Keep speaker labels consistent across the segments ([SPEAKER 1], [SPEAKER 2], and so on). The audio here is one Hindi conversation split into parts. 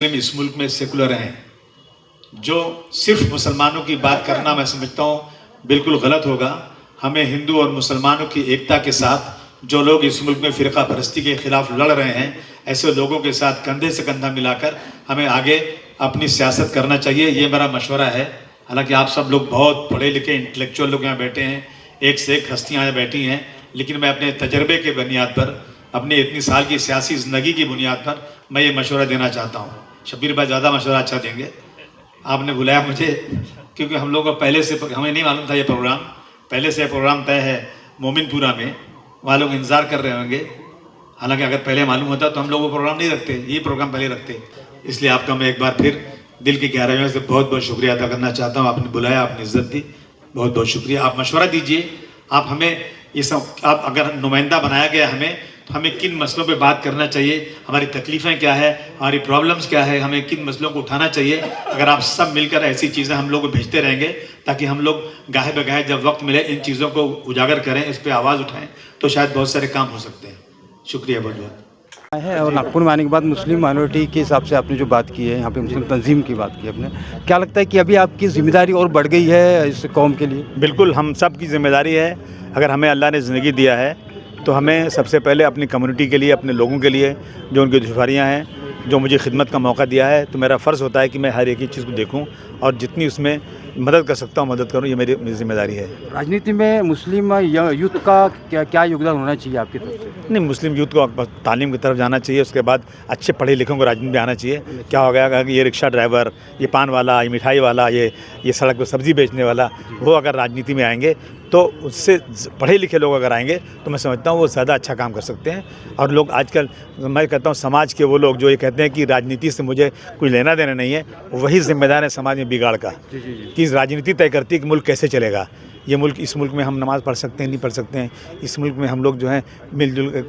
[SPEAKER 1] मुस्लिम इस मुल्क में सेकुलर हैं। जो सिर्फ मुसलमानों की बात करना मैं समझता हूँ बिल्कुल गलत होगा। हमें हिंदू और मुसलमानों की एकता के साथ जो लोग इस मुल्क में फ़िरका परस्ती के ख़िलाफ़ लड़ रहे हैं, ऐसे लोगों के साथ कंधे से कंधा मिलाकर हमें आगे अपनी सियासत करना चाहिए। ये मेरा मशवरा है। हालांकि आप सब लोग बहुत पढ़े लिखे इंटेलेक्चुअल लोग यहाँ बैठे हैं, एक से एक हस्तियाँ यहाँ बैठी हैं, लेकिन मैं अपने तजर्बे के बुनियाद पर, अपनी इतनी साल की सियासी ज़िंदगी की बुनियाद पर मैं ये मशवरा देना चाहता हूँ। शब्बीर भाई ज़्यादा मशवरा अच्छा देंगे। आपने बुलाया मुझे क्योंकि हम लोगों को पहले से, हमें नहीं मालूम था ये प्रोग्राम, पहले से प्रोग्राम तय है मोमिनपुरा में, वहाँ लोग इंतज़ार कर रहे होंगे। हालांकि अगर पहले मालूम होता तो हम लोग वो प्रोग्राम नहीं रखते, ये प्रोग्राम पहले रखते। इसलिए आपका मैं एक बार फिर दिल की गहराइयों से बहुत बहुत शुक्रिया अदा करना चाहता हूँ। आपने बुलाया, आपने इज्जत दी, बहुत बहुत शुक्रिया। आप मशवरा दीजिए, आप हमें ये सब, आप अगर नुमाइंदा बनाया गया हमें, तो हमें किन मसलों पे बात करना चाहिए, हमारी तकलीफ़ें क्या है, हमारी प्रॉब्लम्स क्या है, हमें किन मसलों को उठाना चाहिए। अगर आप सब मिलकर ऐसी चीज़ें हम लोग को भेजते रहेंगे ताकि हम लोग गाहे बगाहे जब वक्त मिले इन चीज़ों को उजागर करें, इस पर आवाज़ उठाएं, तो शायद बहुत सारे काम हो सकते हैं। शुक्रिया बहुत बहुत
[SPEAKER 2] है। और नागपुर में आने के बाद मुस्लिम माइनॉरिटी के हिसाब से आपने जो बात की है, यहाँ पे मुस्लिम तंजीम की बात की आपने, क्या लगता है कि अभी आपकी ज़िम्मेदारी और बढ़ गई है इस कौम के लिए?
[SPEAKER 1] बिल्कुल, हम सब की जिम्मेदारी है। अगर हमें अल्लाह ने ज़िंदगी दिया है तो हमें सबसे पहले अपनी कम्युनिटी के लिए, अपने लोगों के लिए जो उनकी दुश्वारियाँ हैं, जो मुझे खिदमत का मौका दिया है, तो मेरा फ़र्ज़ होता है कि मैं हर एक ही चीज़ को देखूं और जितनी उसमें मदद कर सकता हूं मदद करूं। ये मेरी जिम्मेदारी है।
[SPEAKER 2] राजनीति में मुस्लिम यूथ का क्या योगदान होना चाहिए आपकी तरफ से?
[SPEAKER 1] नहीं, मुस्लिम यूथ को तालीम की तरफ जाना चाहिए, उसके बाद अच्छे पढ़े लिखों को राजनीति में आना चाहिए। क्या हो गया कि ये रिक्शा ड्राइवर, ये पान वाला, ये मिठाई वाला, ये सड़क पर सब्ज़ी बेचने वाला, वो अगर राजनीति में आएंगे तो उससे पढ़े लिखे लोग अगर आएंगे तो मैं समझता हूँ वो ज़्यादा अच्छा काम कर सकते हैं। और लोग आजकल, मैं कहता हूँ समाज के वो लोग जो ये कहते हैं कि राजनीति से मुझे कोई लेना देना नहीं है, वही जिम्मेदार है समाज में बिगाड़ का, कि राजनीति तय करती है कि मुल्क कैसे चलेगा। ये मुल्क, इस मुल्क में हम नमाज़ पढ़ सकते हैं, नहीं पढ़ सकते हैं, इस मुल्क में हम लोग जो हैं मिलजुल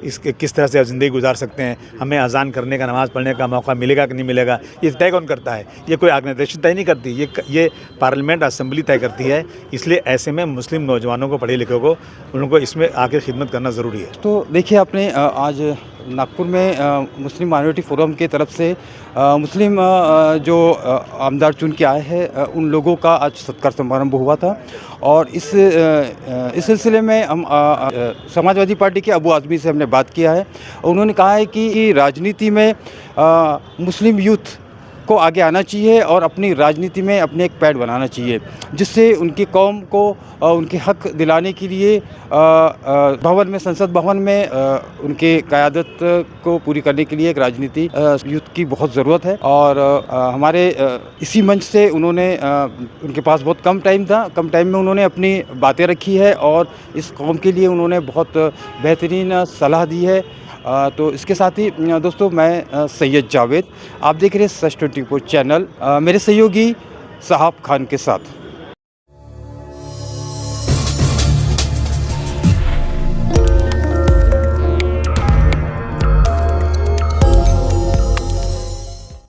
[SPEAKER 1] इसके किस तरह से ज़िंदगी गुजार सकते हैं, हमें अज़ान करने का, नमाज़ पढ़ने का मौका मिलेगा कि नहीं मिलेगा, ये तय कौन करता है? ये कोई ऑर्गेनाइजेशन तय नहीं करती, ये पार्लियामेंट असेंबली तय करती है। इसलिए ऐसे में मुस्लिम नौजवानों को, पढ़े लिखों को, उनको इसमें आके खिदमत करना ज़रूरी है।
[SPEAKER 2] तो देखिए, आपने आज नागपुर में मुस्लिम माइनॉरिटी फोरम की तरफ से मुस्लिम जो आमदार चुन के आए हैं उन लोगों का आज सत्कार समारंभ हुआ था। और इस सिलसिले में हम समाजवादी पार्टी के अबू आज़मी से हमने बात किया है। उन्होंने कहा है कि राजनीति में मुस्लिम यूथ को आगे आना चाहिए और अपनी राजनीति में अपने एक पैड बनाना चाहिए, जिससे उनकी कौम को उनके हक दिलाने के लिए भवन में, संसद भवन में उनके क़यादत को पूरी करने के लिए एक राजनीति यूथ की बहुत ज़रूरत है। और हमारे इसी मंच से उन्होंने, उनके पास बहुत कम टाइम था, कम टाइम में उन्होंने अपनी बातें रखी है और इस कौम के लिए उन्होंने बहुत बेहतरीन सलाह दी है। तो इसके साथ ही दोस्तों, मैं सैयद जावेद, आप देख रहे हैं सच 24 चैनल, मेरे सहयोगी साहब खान के साथ।